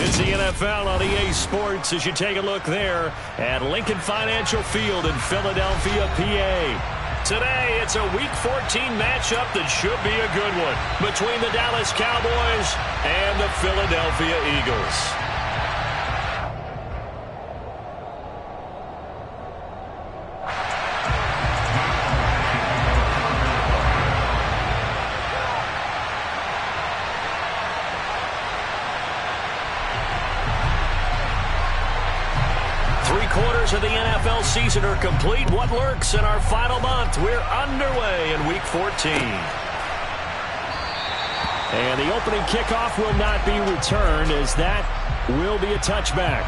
It's the NFL on EA Sports as you take a look there at Lincoln Financial Field in Philadelphia, PA. Today, it's a Week 14 matchup that should be a good one between the Dallas Cowboys and the Philadelphia Eagles. Three-quarters of the NFL season are complete. What lurks in our final month? We're underway in Week 14. And the opening kickoff will not be returned, as that will be a touchback.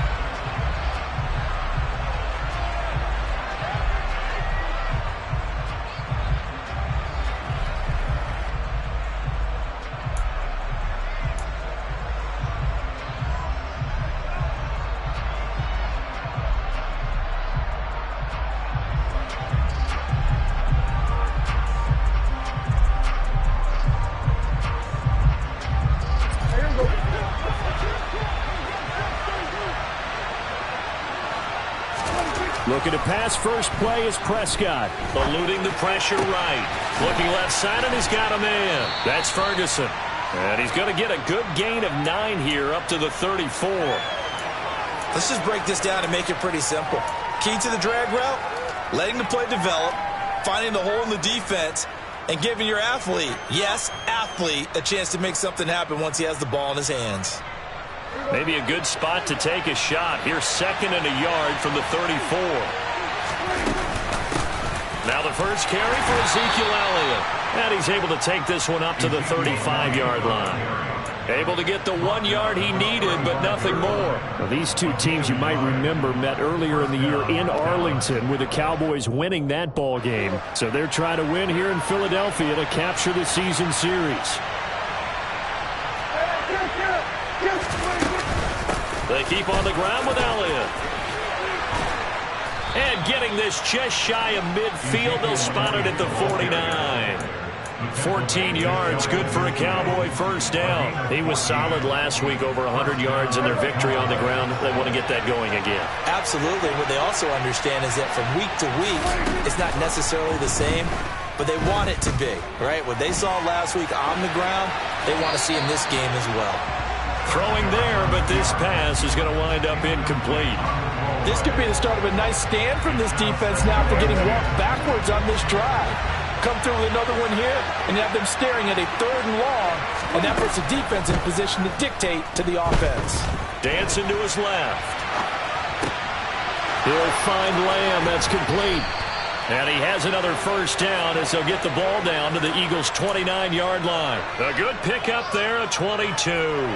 Looking to pass, first play is Prescott. Eluding the pressure right. Looking left side, and he's got a man. That's Ferguson. And he's going to get a good gain of 9 here up to the 34. Let's just break this down and make it pretty simple. Key to the drag route, letting the play develop, finding the hole in the defense, and giving your athlete, yes, athlete, a chance to make something happen once he has the ball in his hands. Maybe a good spot to take a shot. Here's 2nd and a yard from the 34. Now the first carry for Ezekiel Elliott. And he's able to take this one up to the 35-yard line. Able to get the 1 yard he needed, but nothing more. Well, these two teams, you might remember, met earlier in the year in Arlington, with the Cowboys winning that ball game. So they're trying to win here in Philadelphia to capture the season series. They keep on the ground with Elliott. And getting this just shy of midfield, they'll spot it at the 49. 14 yards, good for a Cowboy first down. He was solid last week, over 100 yards in their victory on the ground. They want to get that going again. Absolutely. What they also understand is that from week to week, it's not necessarily the same, but they want it to be, right? What they saw last week on the ground, they want to see in this game as well. Throwing there, but this pass is going to wind up incomplete. This could be the start of a nice stand from this defense now for getting walked backwards on this drive. Come through with another one here, and have them staring at a 3rd and long, and that puts the defense in position to dictate to the offense. Dancing to his left. He'll find Lamb. That's complete. And he has another first down as they'll get the ball down to the Eagles' 29-yard line. A good pickup there, a 22.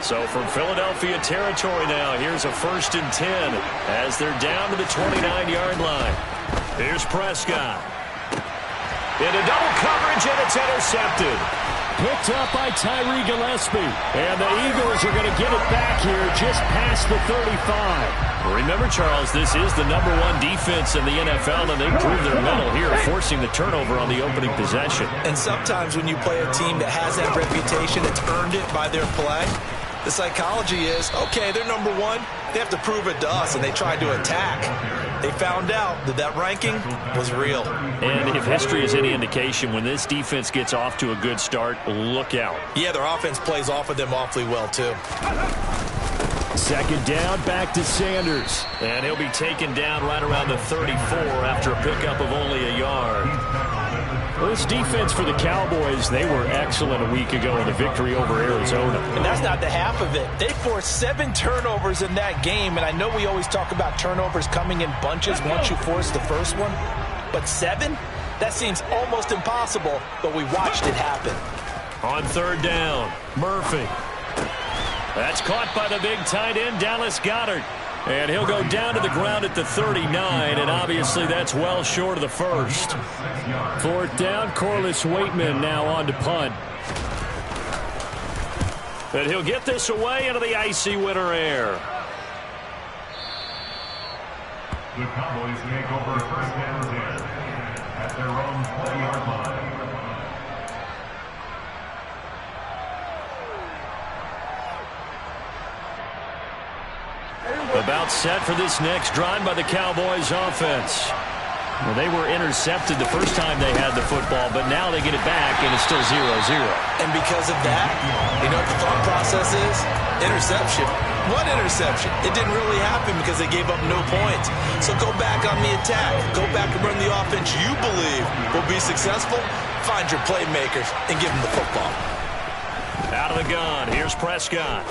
So from Philadelphia territory now, here's a 1st and 10 as they're down to the 29-yard line. Here's Prescott. Into double coverage, and it's intercepted. Picked up by Tyree Gillespie. And the Eagles are going to get it back here just past the 35. Remember, Charles, this is the #1 defense in the NFL, and they proved their mettle here, forcing the turnover on the opening possession. And sometimes when you play a team that has that reputation, it's earned it by their play. The psychology is, okay, they're #1. They have to prove it to us, and they tried to attack. They found out that that ranking was real. And if history is any indication, when this defense gets off to a good start, look out. Yeah, their offense plays off of them awfully well, too. 2nd down, back to Sanders. And he'll be taken down right around the 34 after a pickup of only a yard. Well, this defense for the Cowboys, they were excellent a week ago in the victory over Arizona. And that's not the half of it. They forced 7 turnovers in that game, and I know we always talk about turnovers coming in bunches once you force the first one, but 7? That seems almost impossible, but we watched it happen. On 3rd down, Murphy. That's caught by the big tight end, Dallas Goedert. And he'll go down to the ground at the 39, and obviously that's well short of the first. 4th down, Corliss Waitman now on to punt. And he'll get this away into the icy winter air. The Cowboys take over 1st and 10 at their own 20-yard line. Timeout set for this next drive by the Cowboys offense. Well, they were intercepted the first time they had the football, but now they get it back, and it's still 0-0. And because of that, you know what the thought process is? Interception. What interception? It didn't really happen because they gave up no points. So go back on the attack. Go back and run the offense you believe will be successful. Find your playmakers and give them the football. Out of the gun, here's Prescott.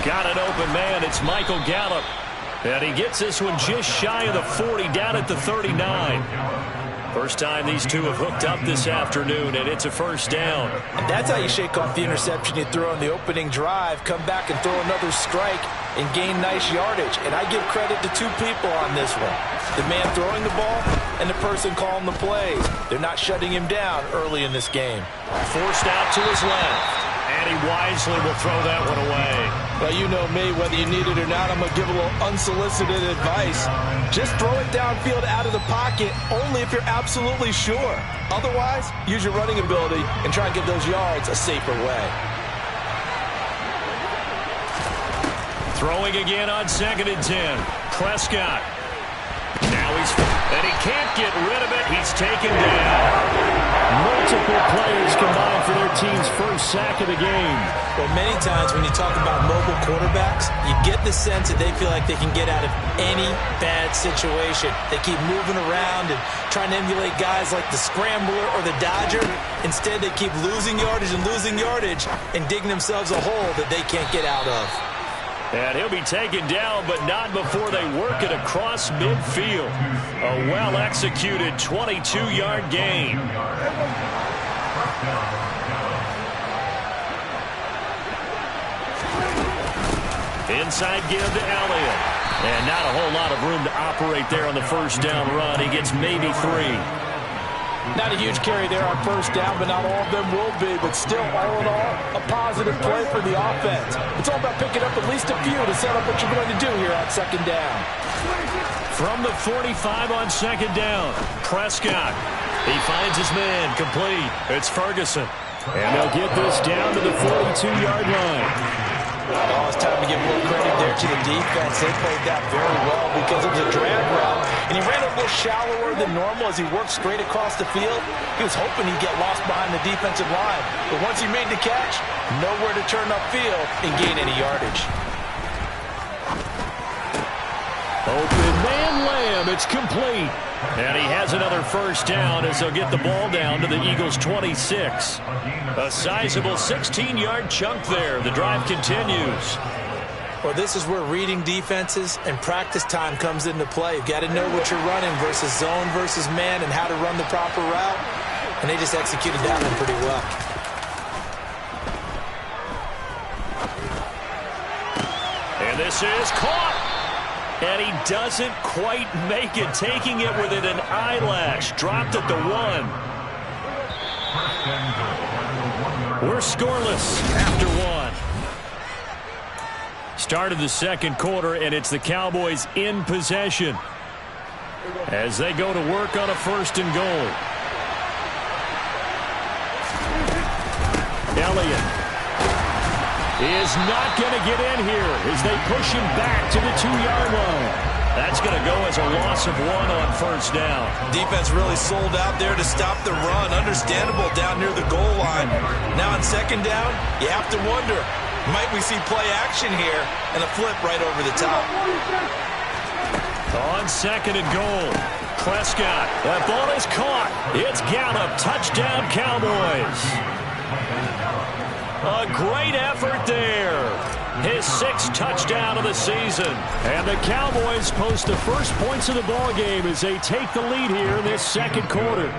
Got an open man, it's Michael Gallup. And he gets this one just shy of the 40, down at the 39. First time these two have hooked up this afternoon, and it's a first down. And that's how you shake off the interception you throw on the opening drive, come back and throw another strike and gain nice yardage. And I give credit to two people on this one. The man throwing the ball and the person calling the plays. They're not shutting him down early in this game. Forced out to his left. And he wisely will throw that one away. Well, you know me, whether you need it or not, I'm going to give a little unsolicited advice. Just throw it downfield out of the pocket, only if you're absolutely sure. Otherwise, use your running ability and try and get those yards a safer way. Throwing again on 2nd and 10. Prescott. Now and he can't get rid of it. He's taken down. Multiple players combined for their team's first sack of the game. Well, many times when you talk about mobile quarterbacks, you get the sense that they feel like they can get out of any bad situation. They keep moving around and trying to emulate guys like the Scrambler or the Dodger. Instead, they keep losing yardage and digging themselves a hole that they can't get out of. And he'll be taken down, but not before they work it across midfield. A well-executed 22-yard gain. Inside give to Elliott. And not a whole lot of room to operate there on the first down run. He gets maybe 3. Not a huge carry there on first down, but not all of them will be. But still, all in all, a positive play for the offense. It's all about picking up at least a few to set up what you're going to do here on 2nd down. From the 45 on 2nd down, Prescott. He finds his man complete. It's Ferguson. And they'll get this down to the 42-yard line. Oh, it's time to give more credit there to the defense. They played that very well because it was a drag route. And he ran a little shallower than normal as he worked straight across the field. He was hoping he'd get lost behind the defensive line. But once he made the catch, nowhere to turn upfield and gain any yardage. Open man Lamb. It's complete. And he has another first down as they'll get the ball down to the Eagles' 26. A sizable 16-yard chunk there. The drive continues. Well, this is where reading defenses and practice time comes into play. You've got to know what you're running versus zone versus man and how to run the proper route. And they just executed that one pretty well. And this is caught. And he doesn't quite make it, taking it within an eyelash. Dropped at the 1. We're scoreless after 1. Start of the second quarter, and it's the Cowboys in possession as they go to work on a 1st and goal. Elliott is not going to get in here as they push him back to the 2-yard line. That's going to go as a loss of 1 on first down. Defense really sold out there to stop the run. Understandable down near the goal line. Now on 2nd down, you have to wonder, might we see play action here and a flip right over the top? On 2nd and goal, Prescott. That ball is caught. It's Gallup. Touchdown, Cowboys. A great effort there. His 6th touchdown of the season. And the Cowboys post the first points of the ball game as they take the lead here in this second quarter.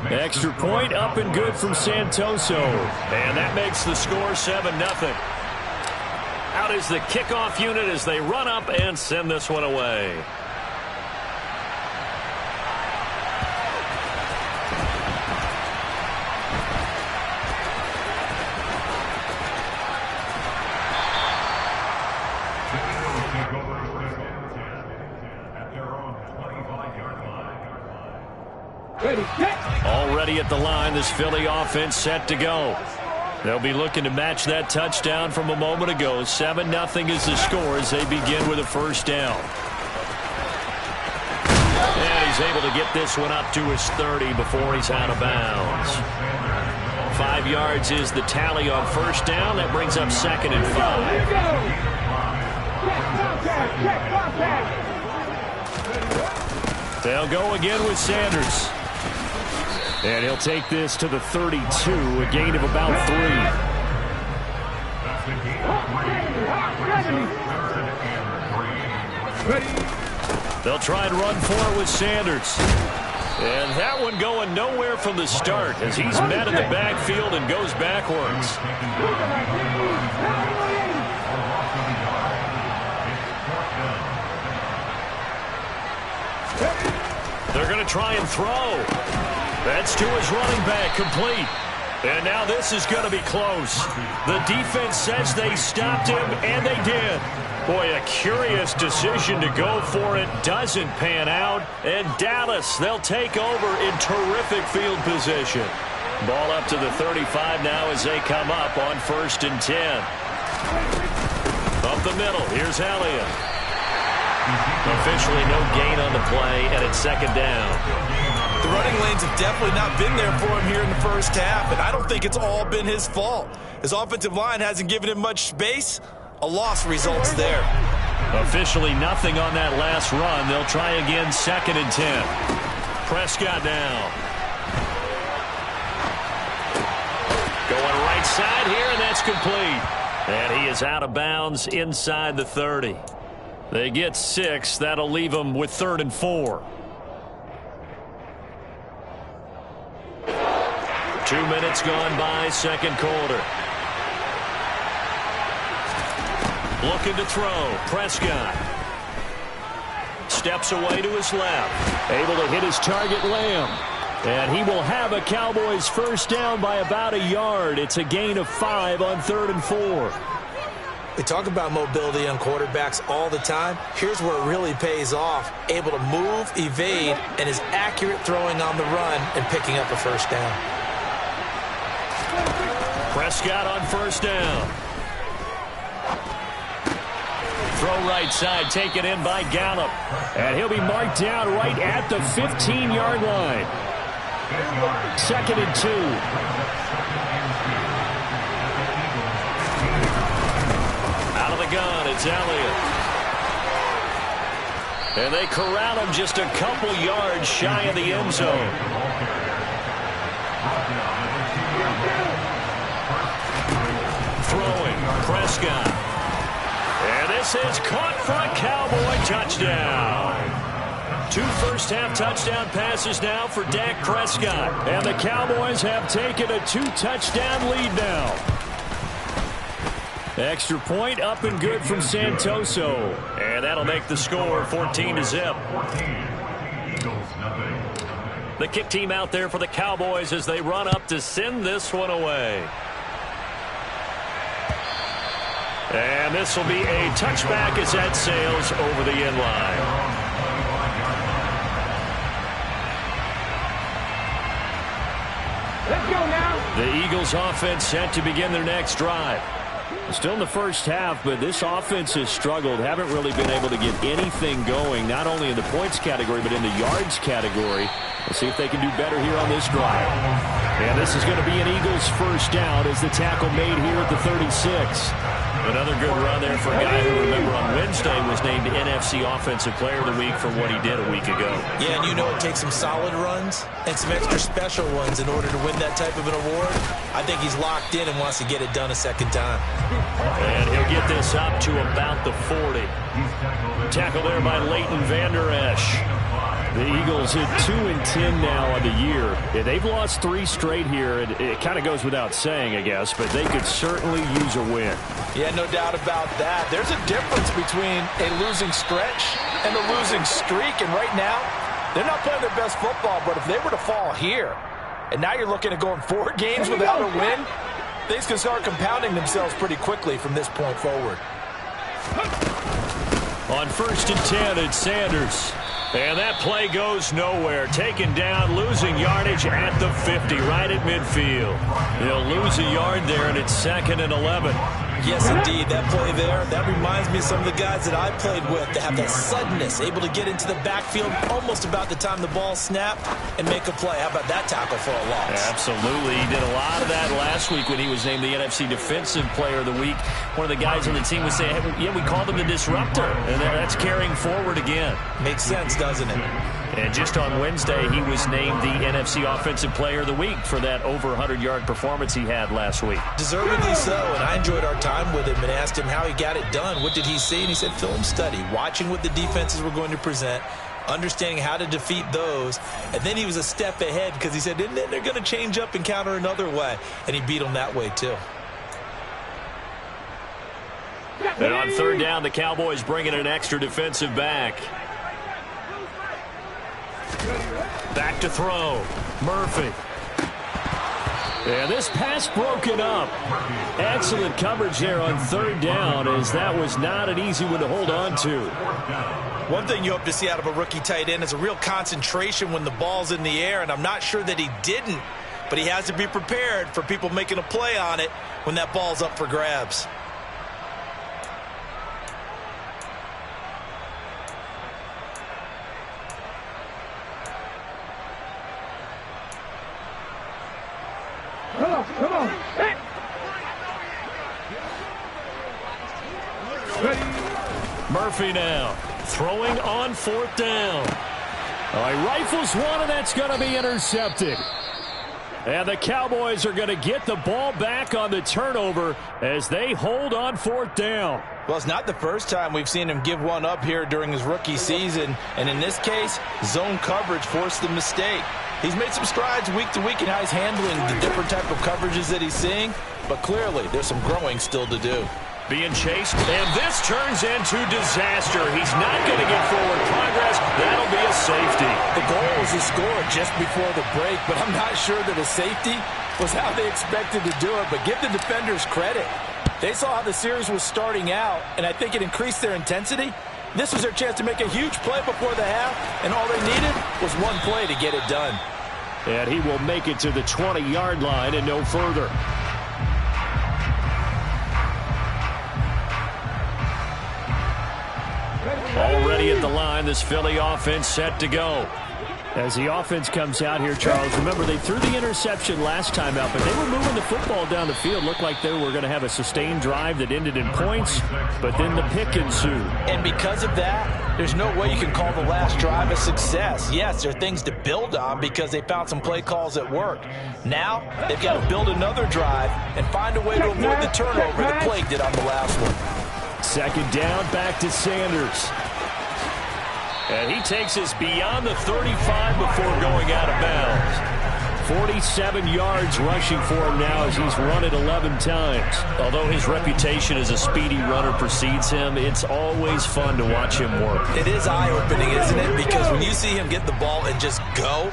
Extra point up and good from Santoso. And that makes the score 7-0. Out is the kickoff unit as they run up and send this one away. Ready, Already at the line, this Philly offense set to go. They'll be looking to match that touchdown from a moment ago. 7-0 is the score as they begin with a first down. And he's able to get this one up to his 30 before he's out of bounds. 5 yards is the tally on first down. That brings up 2nd and 5. They'll go again with Sanders. And he'll take this to the 32, a gain of about 3. They'll try and run for it with Sanders. And that one going nowhere from the start as he's met in the backfield and goes backwards. They're going to try and throw. That's to his running back, complete. And now this is going to be close. The defense says they stopped him, and they did. Boy, a curious decision to go for it doesn't pan out. And Dallas, they'll take over in terrific field position. Ball up to the 35 now as they come up on 1st and 10. Up the middle, here's Elliott. Officially no gain on the play, and it's 2nd down. The running lanes have definitely not been there for him here in the first half, and I don't think it's all been his fault. His offensive line hasn't given him much space. A loss results there. Officially nothing on that last run. They'll try again, 2nd and 10. Prescott down. Going right side here, and that's complete. And he is out of bounds inside the 30. They get 6. That'll leave them with 3rd and 4. 2 minutes gone by, 2nd quarter. Looking to throw. Prescott. Steps away to his left. Able to hit his target, Lamb. And he will have a Cowboys first down by about a yard. It's a gain of 5 on 3rd and 4. We talk about mobility on quarterbacks all the time. Here's where it really pays off. Able to move, evade, and is accurate throwing on the run and picking up a first down. Prescott on first down. Throw right side, taken in by Gallup. And he'll be marked down right at the 15-yard line. 2nd and 2. Out of the gun, it's Elliott. And they corral him just a couple yards shy of the end zone. Throwing, Prescott. And this is caught for a Cowboy touchdown. 2 first-half touchdown passes now for Dak Prescott. And the Cowboys have taken a 2-touchdown lead now. Extra point up and good from Santoso. And that'll make the score 14-0. The kick team out there for the Cowboys as they run up to send this one away. And this will be a touchback as that sails over the end line. Let's go now. The Eagles offense set to begin their next drive. Still in the first half, but this offense has struggled. Haven't really been able to get anything going, not only in the points category, but in the yards category. Let's see if they can do better here on this drive. And this is going to be an Eagles first down as the tackle made here at the 36. Another good run there for a guy who, remember, on Wednesday was named NFC Offensive Player of the Week for what he did a week ago. Yeah, and you know it takes some solid runs and some extra special ones in order to win that type of an award. I think he's locked in and wants to get it done a second time. And he'll get this up to about the 40. Tackle there by Leighton Vander Esch. The Eagles hit 2-10 now on the year. Yeah, they've lost 3 straight here. It kind of goes without saying, I guess, but they could certainly use a win. Yeah, no doubt about that. There's a difference between a losing stretch and a losing streak, and right now, they're not playing their best football, but if they were to fall here, and now you're looking at going 4 games without a win, things can start compounding themselves pretty quickly from this point forward. On 1st and 10, it's Sanders. And that play goes nowhere. Taken down, losing yardage at the 50, right at midfield. They'll lose a yard there, and it's 2nd and 11. Yes, indeed. That play there, that reminds me of some of the guys that I played with that have that suddenness, able to get into the backfield almost about the time the ball snapped and make a play. How about that tackle for a loss? Absolutely. He did a lot of that last week when he was named the NFC Defensive Player of the Week. One of the guys on the team was saying, hey, yeah, we called him the disruptor, and that's carrying forward again. Makes sense, doesn't it? And just on Wednesday, he was named the NFC Offensive Player of the Week for that over 100-yard performance he had last week. Deservedly so, and I enjoyed our time with him and asked him how he got it done. What did he see? And he said film study, watching what the defenses were going to present, understanding how to defeat those, and then he was a step ahead because he said, and then they're going to change up and counter another way, and he beat them that way too. And on 3rd down, the Cowboys bring in an extra defensive back. Back to throw. Murphy. And this pass broken up. Excellent coverage there on 3rd down, as that was not an easy one to hold on to. One thing you hope to see out of a rookie tight end is a real concentration when the ball's in the air, and I'm not sure that he didn't, but he has to be prepared for people making a play on it when that ball's up for grabs. Come on. Hey. Murphy now throwing on 4th down. He rifles one, and that's going to be intercepted. And the Cowboys are going to get the ball back on the turnover as they hold on 4th down. Well, it's not the first time we've seen him give one up here during his rookie season. And in this case, zone coverage forced the mistake. He's made some strides week to week in how he's handling the different type of coverages that he's seeing. But clearly, there's some growing still to do. Being chased, and this turns into disaster. He's not going to get forward progress. That'll be a safety. The goal was to score just before the break, but I'm not sure that a safety was how they expected to do it. But give the defenders credit. They saw how the series was starting out, and I think it increased their intensity. This was their chance to make a huge play before the half, and all they needed was one play to get it done. And he will make it to the 20-yard line and no further. Already at the line, this Philly offense set to go. As the offense comes out here, Charles, remember they threw the interception last time out, but they were moving the football down the field. Looked like they were going to have a sustained drive that ended in points, but then the pick ensued. And because of that, there's no way you can call the last drive a success. Yes, there are things to build on because they found some play calls that worked. Now, they've got to build another drive and find a way to avoid the turnover that plagued it on the last one. 2nd down, back to Sanders. And he takes us beyond the 35 before going out of bounds. 47 yards rushing for him now as he's run it 11 times. Although his reputation as a speedy runner precedes him, it's always fun to watch him work. It is eye-opening, isn't it? Because when you see him get the ball and just go,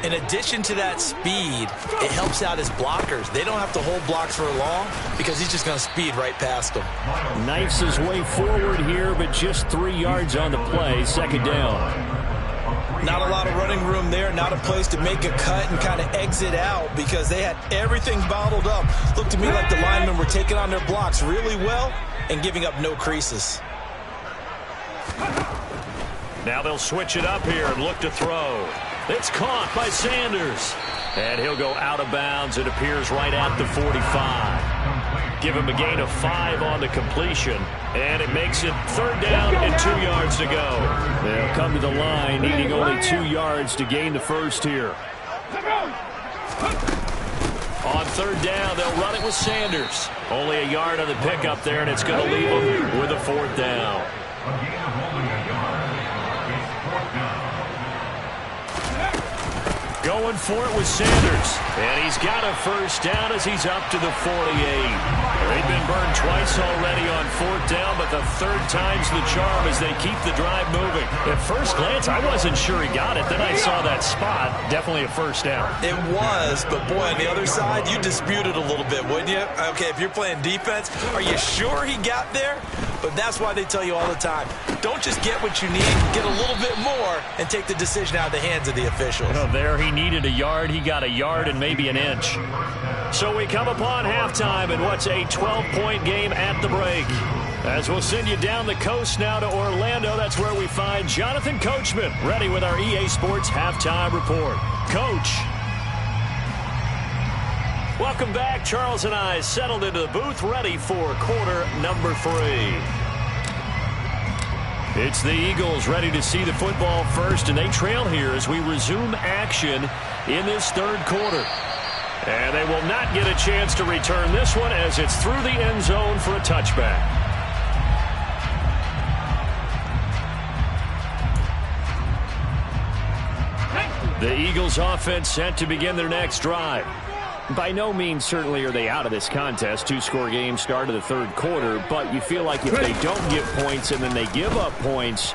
in addition to that speed, it helps out his blockers. They don't have to hold blocks for long because he's just going to speed right past them. Knifes his way forward here, but just 3 yards on the play. 2nd down. Not a lot of running room there, not a place to make a cut and kind of exit out because they had everything bottled up. Looked to me like the linemen were taking on their blocks really well and giving up no creases. Now they'll switch it up here and look to throw. It's caught by Sanders. And he'll go out of bounds. It appears right at the 45. Give him a gain of 5 on the completion. And it makes it 3rd down and 2 yards to go. They'll come to the line, needing only 2 yards to gain the first here. On 3rd down, they'll run it with Sanders. Only a yard on the pickup there, and it's going to leave them with a 4th down. Going for it with Sanders. And he's got a 1st down as he's up to the 48. They've been burned twice already on 4th down, but the 3rd time's the charm as they keep the drive moving. At first glance, I wasn't sure he got it. Then I saw that spot. Definitely a 1st down. It was, but boy, on the other side, you dispute it a little bit, wouldn't you? Okay, if you're playing defense, are you sure he got there? But that's why they tell you all the time, don't just get what you need, get a little bit more and take the decision out of the hands of the officials. Oh, there he needed a yard. He got a yard and maybe an inch. So we come upon halftime in what's a 12-point game at the break. As we'll send you down the coast now to Orlando, that's where we find Jonathan Coachman ready with our EA Sports Halftime Report. Coach. Welcome back. Charles and I settled into the booth ready for quarter number 3. It's the Eagles ready to see the football first, and they trail here as we resume action in this third quarter. And they will not get a chance to return this one as it's through the end zone for a touchback. The Eagles offense set to begin their next drive. By no means certainly are they out of this contest. 2-score game start of the third quarter, but you feel like if they don't get points and then they give up points,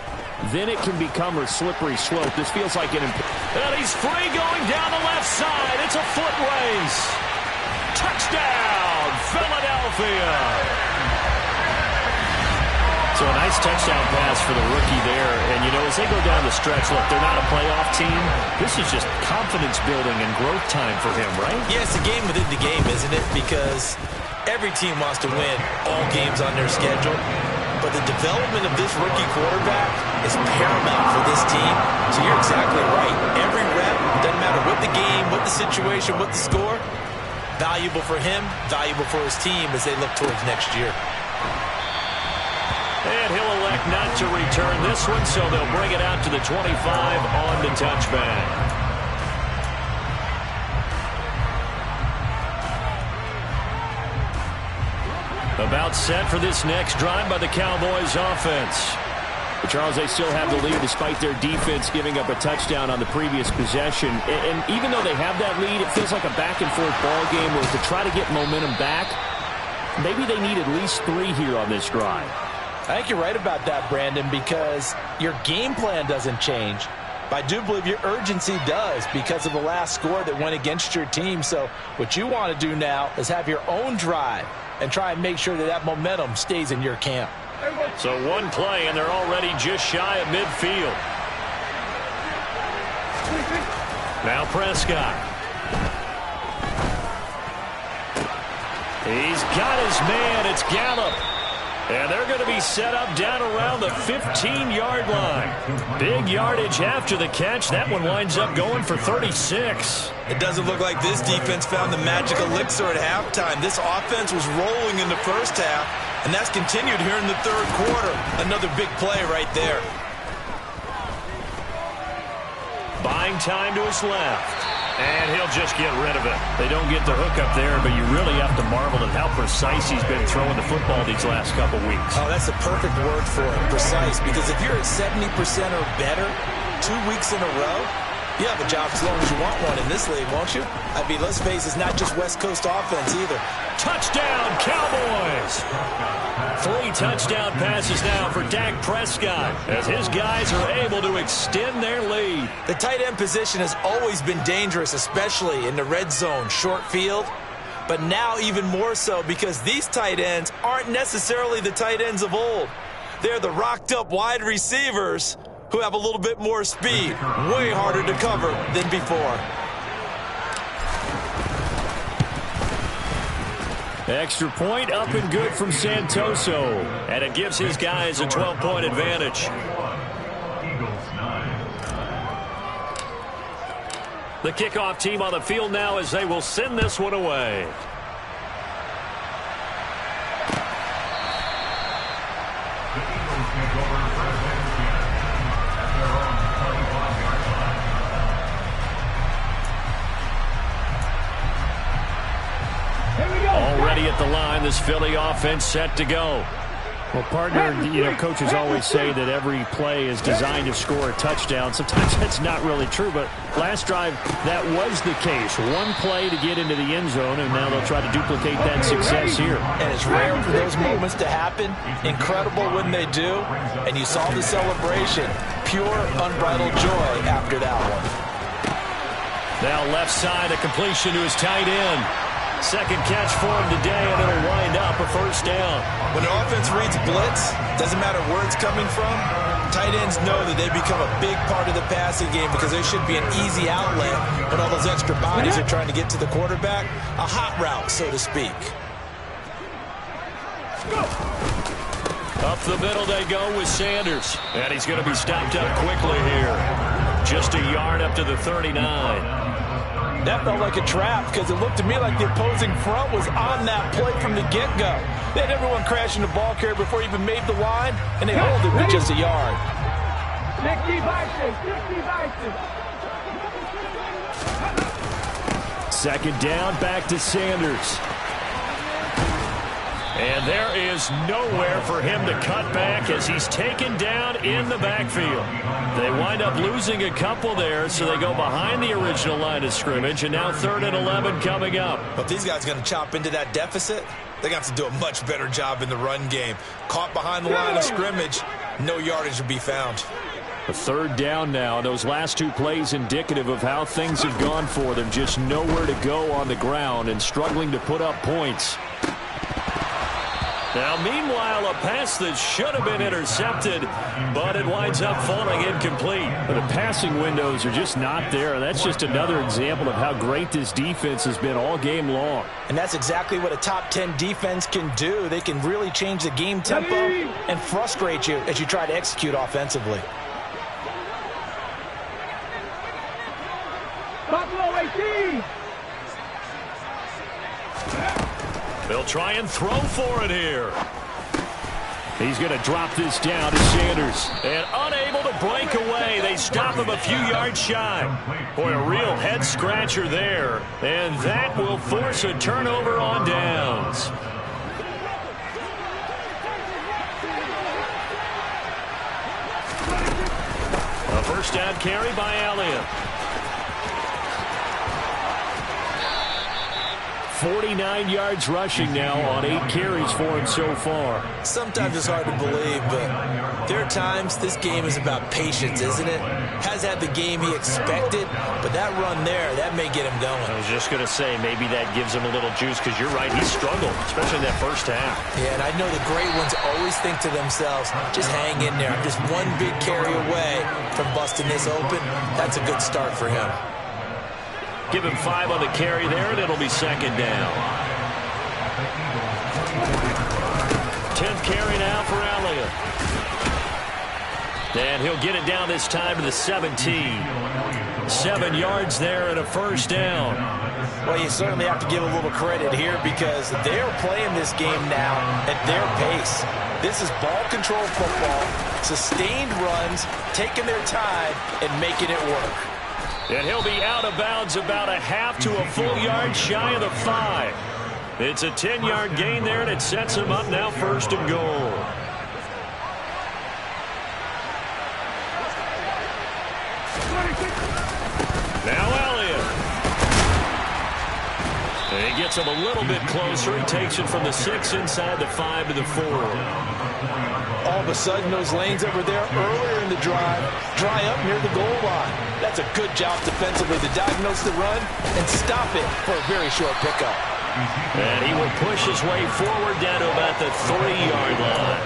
then it can become a slippery slope. This feels like an... And he's free going down the left side. It's a foot race. Touchdown, Philadelphia. So a nice touchdown pass for the rookie there. And, you know, as they go down the stretch, look, they're not a playoff team. This is just confidence building and growth time for him, right? Yeah, it's a game within the game, isn't it? Because every team wants to win all games on their schedule. But the development of this rookie quarterback is paramount for this team. So you're exactly right. Every rep, doesn't matter what the game, what the situation, what the score, valuable for him, valuable for his team as they look towards next year. And he'll elect not to return this one, so they'll bring it out to the 25 on the touchback. About set for this next drive by the Cowboys offense. But Charles, they still have the lead despite their defense giving up a touchdown on the previous possession. And even though they have that lead, it feels like a back-and-forth ball game where to try to get momentum back, maybe they need at least 3 here on this drive. I think you're right about that, Brandon, because your game plan doesn't change. But I do believe your urgency does because of the last score that went against your team. So what you want to do now is have your own drive and try and make sure that that momentum stays in your camp. So one play, and they're already just shy of midfield. Now Prescott. He's got his man. It's Gallup. And they're going to be set up down around the 15-yard line. Big yardage after the catch. That one winds up going for 36. It doesn't look like this defense found the magic elixir at halftime. This offense was rolling in the first half, and that's continued here in the third quarter. Another big play right there. Buying time to his left. And he'll just get rid of it. They don't get the hook up there, but you really have to marvel at how precise he's been throwing the football these last couple weeks. Oh, that's the perfect word for it, precise. Because if you're at 70% or better 2 weeks in a row, you have a job as long as you want one in this league, won't you? I mean, let's face it, it's not just West Coast offense either. Touchdown, Cowboys! 3 touchdown passes now for Dak Prescott as his guys are able to extend their lead. The tight end position has always been dangerous, especially in the red zone, short field. But now even more so because these tight ends aren't necessarily the tight ends of old. They're the rocked-up wide receivers who have a little bit more speed, way harder to cover than before. Extra point up and good from Santoso. And it gives his guys a 12-point advantage. The kickoff team on the field now as they will send this one away. Already at the line, this Philly offense set to go. Well, partner, you know, coaches always say that every play is designed to score a touchdown. Sometimes that's not really true, but last drive, that was the case. One play to get into the end zone, and now they'll try to duplicate that success here. And it's rare for those moments to happen. Incredible when they do. And you saw the celebration. Pure, unbridled joy after that one. Now left side, a completion to his tight end. Second catch for him today, and it'll wind up a first down. When an offense reads blitz, doesn't matter where it's coming from, tight ends know that they become a big part of the passing game because there should be an easy outlet when all those extra bodies are trying to get to the quarterback. A hot route, so to speak. Up the middle they go with Sanders. And he's going to be stopped up quickly here. Just a yard up to the 39. That felt like a trap because it looked to me like the opposing front was on that play from the get-go. They had everyone crashing the ball carrier before he even made the line, and they hold it with just a yard. Second down, back to Sanders. And there is nowhere for him to cut back as he's taken down in the backfield. They wind up losing a couple there, so they go behind the original line of scrimmage, and now 3rd and 11 coming up. But these guys are going to chop into that deficit. They're going to have to do a much better job in the run game. Caught behind the line of scrimmage, no yardage will be found. A 3rd down now. Those last 2 plays indicative of how things have gone for them. Just nowhere to go on the ground and struggling to put up points. Now, meanwhile, a pass that should have been intercepted, but it winds up falling incomplete. But the passing windows are just not there. That's just another example of how great this defense has been all game long. And that's exactly what a top 10 defense can do. They can really change the game tempo and frustrate you as you try to execute offensively. Buffalo 18. They'll try and throw for it here. He's going to drop this down to Sanders. And unable to break away. They stop him a few yards shy. Boy, a real head-scratcher there. And that will force a turnover on downs. A first down carry by Elliott. 49 yards rushing now on 8 carries for him so far. Sometimes it's hard to believe, but there are times this game is about patience, isn't it? Has had the game he expected, but that run there, that may get him going. I was just going to say, maybe that gives him a little juice because you're right, he struggled, especially in that first half. Yeah, and I know the great ones always think to themselves, just hang in there. I'm just one big carry away from busting this open. That's a good start for him. Give him 5 on the carry there, and it'll be second down. 10th carry now for Elliott. And he'll get it down this time to the 17. 7 yards there and a first down. Well, you certainly have to give a little credit here because they're playing this game now at their pace. This is ball control football, sustained runs, taking their time, and making it work. And he'll be out of bounds about a half to a full yard shy of the 5. It's a 10-yard gain there, and it sets him up now 1st and goal. Now Elliott. And he gets him a little bit closer. He takes it from the 6 inside the 5 to the 4. All of a sudden, those lanes that were there earlier in the drive dry up near the goal line. That's a good job defensively to diagnose the run and stop it for a very short pickup. And he will push his way forward down to about the 3-yard line.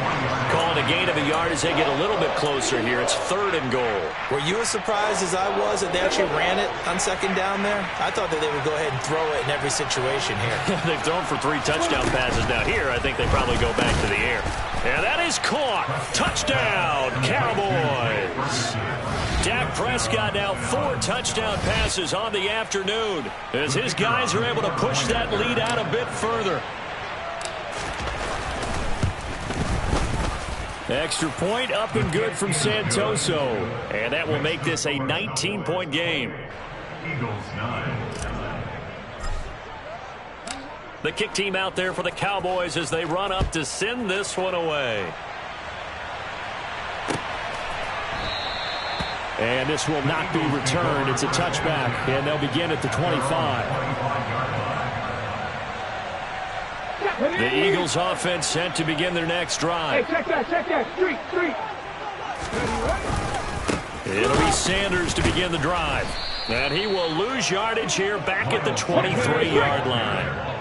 Calling a gain of a yard as they get a little bit closer here. It's 3rd and goal. Were you as surprised as I was that they actually ran it on 2nd down there? I thought that they would go ahead and throw it in every situation here. They've thrown for 3 touchdown passes. Now here, I think they probably go back to the air. And that is caught. Touchdown, Cowboys. Dak Prescott now 4 touchdown passes on the afternoon as his guys are able to push that lead out a bit further. Extra point up and good from Santoso. And that will make this a 19-point game. Eagles 9. The kick team out there for the Cowboys as they run up to send this one away. And this will not be returned. It's a touchback, and they'll begin at the 25. The Eagles offense set to begin their next drive. Hey, check that, street. It'll be Sanders to begin the drive. And he will lose yardage here back at the 23-yard line.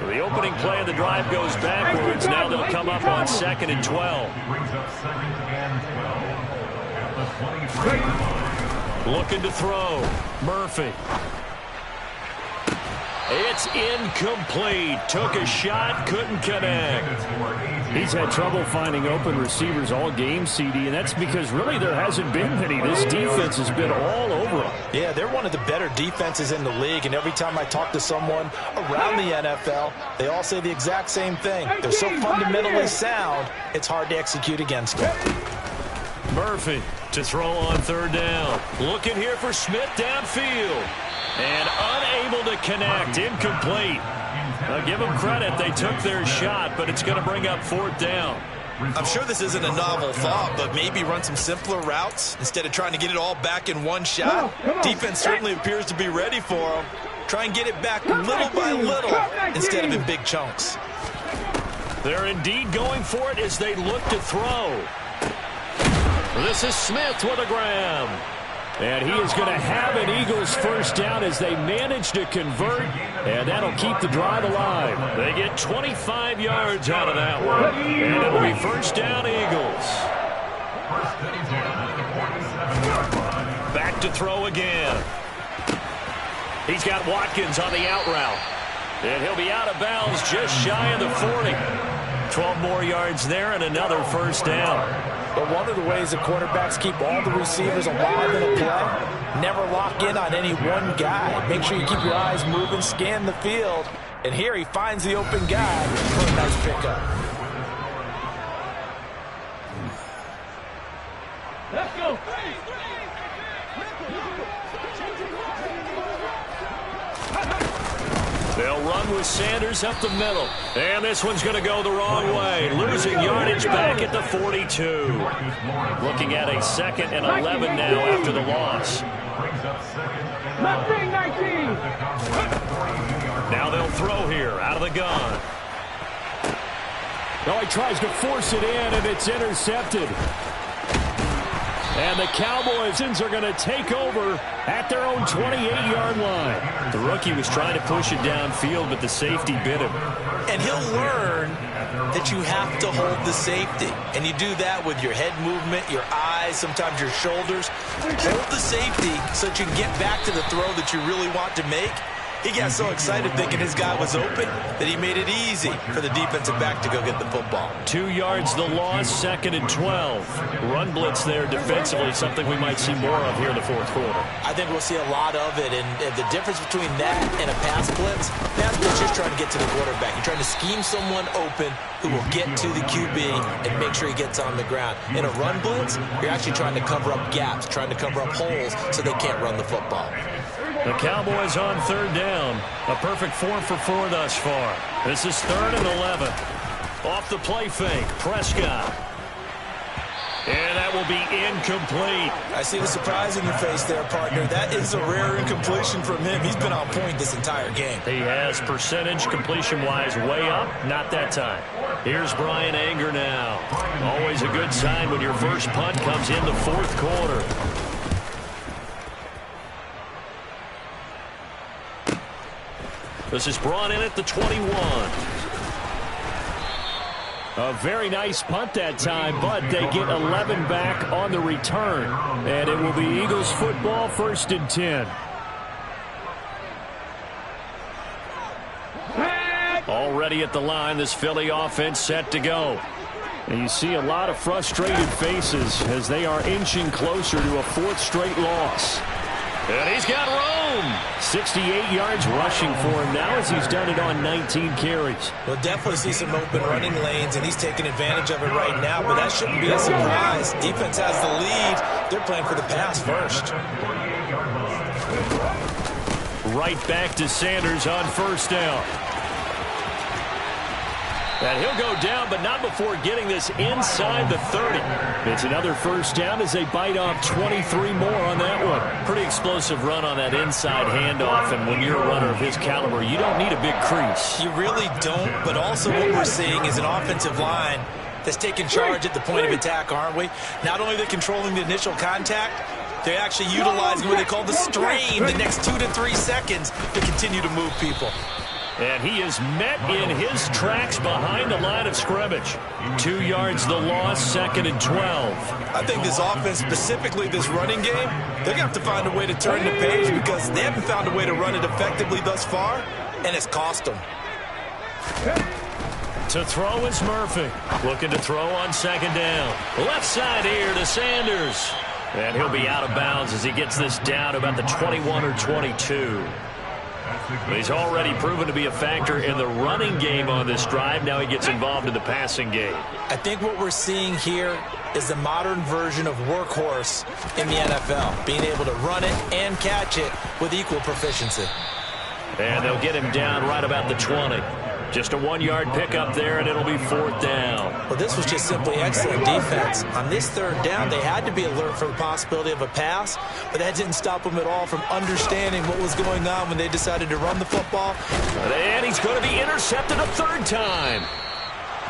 The opening play of the drive goes backwards. Now they'll come up on 2nd and 12. Brings up 2nd and 12 at the 23. Looking to throw. Murphy. It's incomplete. Took a shot, couldn't connect. He's had trouble finding open receivers all game, CD, and that's because really there hasn't been many. This defense has been all over him. Yeah, they're one of the better defenses in the league, and every time I talk to someone around the NFL, they all say the exact same thing. They're so fundamentally sound, it's hard to execute against them. Murphy to throw on 3rd down. Looking here for Smith downfield. And unable to connect. Incomplete. I'll give them credit. They took their shot, but it's going to bring up 4th down. I'm sure this isn't a novel thought, but maybe run some simpler routes instead of trying to get it all back in one shot. Defense certainly appears to be ready for them. Try and get it back little by little instead of in big chunks. They're indeed going for it as they look to throw. This is Smith with a grab. And he is going to have an Eagles 1st down as they manage to convert, and that'll keep the drive alive. They get 25 yards out of that one, and it'll be 1st down Eagles. Back to throw again. He's got Watkins on the out route, and he'll be out of bounds just shy of the 40. 12 more yards there and another 1st down. But one of the ways the quarterbacks keep all the receivers alive in a play, never lock in on any one guy. Make sure you keep your eyes moving, scan the field. And here he finds the open guy for a nice pickup. Let's go. They'll run with Sanders up the middle. And this one's going to go the wrong way. Losing yardage back at the 42. Looking at a 2nd and 11 now after the loss. Mustang 19. Now they'll throw here out of the gun. Oh, he tries to force it in, and it's intercepted. And the Cowboys are going to take over at their own 28-yard line. The rookie was trying to push it downfield, but the safety bit him. And he'll learn that you have to hold the safety. And you do that with your head movement, your eyes, sometimes your shoulders. Hold the safety so that you can get back to the throw that you really want to make. He got so excited thinking his guy was open that he made it easy for the defensive back to go get the football. 2 yards the loss, 2nd and 12. Run blitz there defensively, something we might see more of here in the 4th quarter. I think we'll see a lot of it, and the difference between that and a pass blitz is trying to get to the quarterback. You're trying to scheme someone open who will get to the QB and make sure he gets on the ground. In a run blitz, you're actually trying to cover up gaps, trying to cover up holes so they can't run the football. The Cowboys on 3rd down. A perfect 4 for 4 thus far. This is 3rd and 11. Off the play fake, Prescott. And that will be incomplete. I see the surprise in your face there, partner. That is a rare incompletion from him. He's been on point this entire game. He has percentage completion-wise way up. Not that time. Here's Bryan Anger now. Always a good sign when your first punt comes in the 4th quarter. This is brought in at the 21. A very nice punt that time, but they get 11 back on the return. And it will be Eagles football, 1st and 10. Already at the line, this Philly offense set to go. And you see a lot of frustrated faces as they are inching closer to a 4th straight loss. And he's got room. 68 yards rushing for him now as he's done it on 19 carries. We'll definitely see some open running lanes, and he's taking advantage of it right now, but that shouldn't be a surprise. Defense has the lead. They're playing for the pass first. Right back to Sanders on 1st down. And he'll go down, but not before getting this inside the 30. It's another 1st down as they bite off 23 more on that one. Pretty explosive run on that inside handoff, and when you're a runner of his caliber, you don't need a big crease. You really don't, but also what we're seeing is an offensive line that's taking charge at the point of attack, aren't we? Not only are they controlling the initial contact, they're actually utilizing what they call the strain the next 2 to 3 seconds to continue to move people. And he is met in his tracks behind the line of scrimmage. 2 yards the loss, 2nd and 12. I think this offense, specifically this running game, they're going to have to find a way to turn the page because they haven't found a way to run it effectively thus far, and it's cost them. To throw is Murphy. Looking to throw on 2nd down. Left side here to Sanders. And he'll be out of bounds as he gets this down to about the 21 or 22. He's already proven to be a factor in the running game on this drive. Now he gets involved in the passing game. I think what we're seeing here is the modern version of workhorse in the NFL, being able to run it and catch it with equal proficiency. And they'll get him down right about the 20. Just a 1-yard pickup there, and it'll be 4th down. Well, this was just simply excellent defense. On this 3rd down, they had to be alert for the possibility of a pass, but that didn't stop them at all from understanding what was going on when they decided to run the football. And he's going to be intercepted a 3rd time.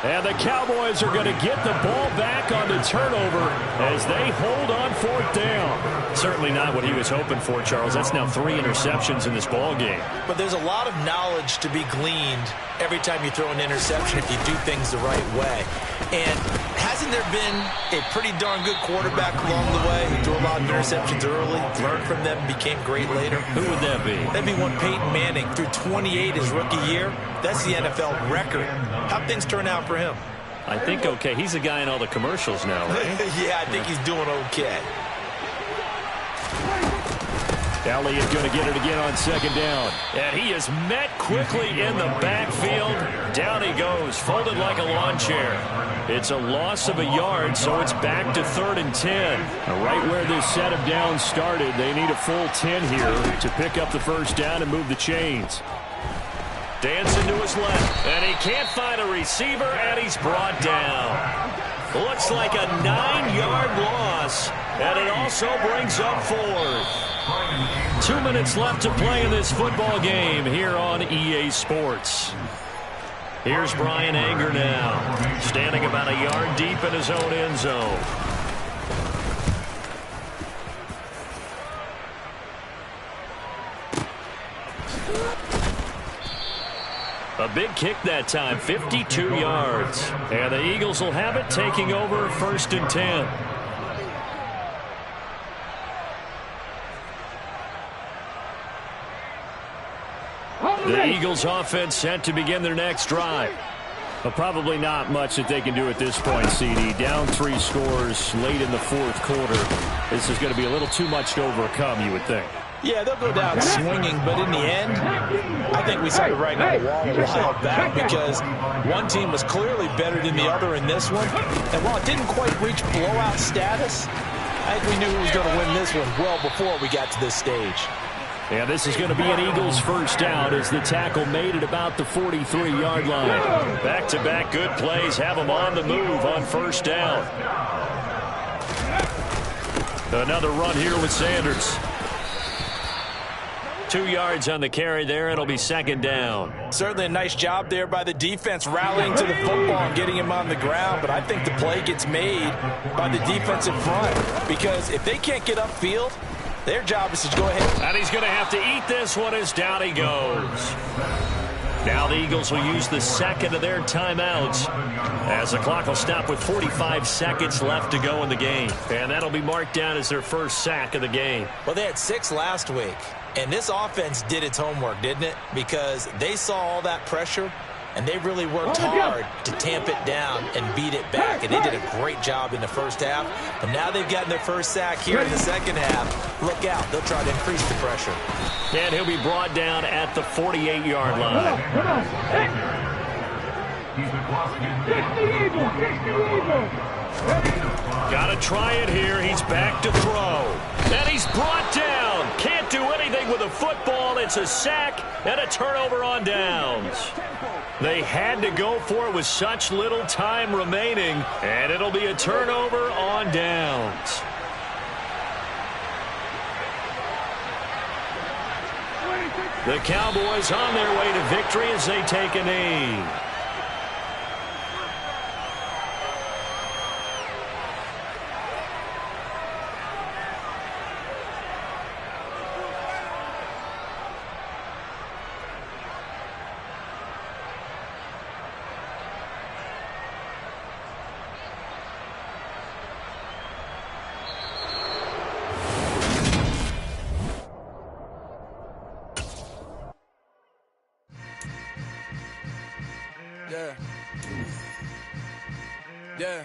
And the Cowboys are going to get the ball back on the turnover as they hold on 4th down. Certainly not what he was hoping for, Charles. That's now 3 interceptions in this ball game. But there's a lot of knowledge to be gleaned every time you throw an interception if you do things the right way. And hasn't there been a pretty darn good quarterback along the way who threw a lot of interceptions early, learned from them, and became great later? Who would that be? That'd be one Peyton Manning. Threw 28 his rookie year. That's the NFL record. How'd things turn out for him? I think okay. He's a guy in all the commercials now, right? Yeah, I think he's doing okay. Elliott going to get it again on 2nd down. And he is met quickly in the backfield. Down he goes, folded like a lawn chair. It's a loss of a yard, so it's back to 3rd and 10. Now, right where this set of downs started, they need a full 10 here to pick up the 1st down and move the chains. Dancing to his left, and he can't find a receiver, and he's brought down. Looks like a 9-yard loss, and it also brings up 4th. 2 minutes left to play in this football game here on EA Sports. Here's Bryan Anger now, standing about a yard deep in his own end zone. A big kick that time, 52 yards. And the Eagles will have it, taking over 1st and 10. The Eagles offense set to begin their next drive. Well, probably not much that they can do at this point, CD. Down 3 scores late in the 4th quarter. This is going to be a little too much to overcome, you would think. Yeah, they'll go down swinging, but in the end, I think we saw the writing on the wall a while back because one team was clearly better than the other in this one. And while it didn't quite reach blowout status, I think we knew who was going to win this one well before we got to this stage. And this is going to be an Eagles 1st down as the tackle made it about the 43-yard line. Back-to-back good plays have them on the move on 1st down. Another run here with Sanders. 2 yards on the carry there. It'll be 2nd down. Certainly a nice job there by the defense rallying to the football and getting him on the ground, but I think the play gets made by the defensive front because if they can't get upfield, their job is to go ahead. And he's going to have to eat this one as down he goes. Now the Eagles will use the 2nd of their timeouts as the clock will stop with 45 seconds left to go in the game. And that'll be marked down as their 1st sack of the game. Well, they had 6 last week, and this offense did its homework, didn't it? Because they saw all that pressure, and they really worked hard to tamp it down and beat it back. And they did a great job in the 1st half. But now they've gotten their 1st sack here in the 2nd half. Look out. They'll try to increase the pressure. And he'll be brought down at the 48-yard line. Got to try it here. He's back to throw. And he's brought down. Can't do anything with a football. It's a sack and a turnover on downs. They had to go for it with such little time remaining, and it'll be a turnover on downs. The Cowboys on their way to victory as they take a knee. Yeah. Yeah.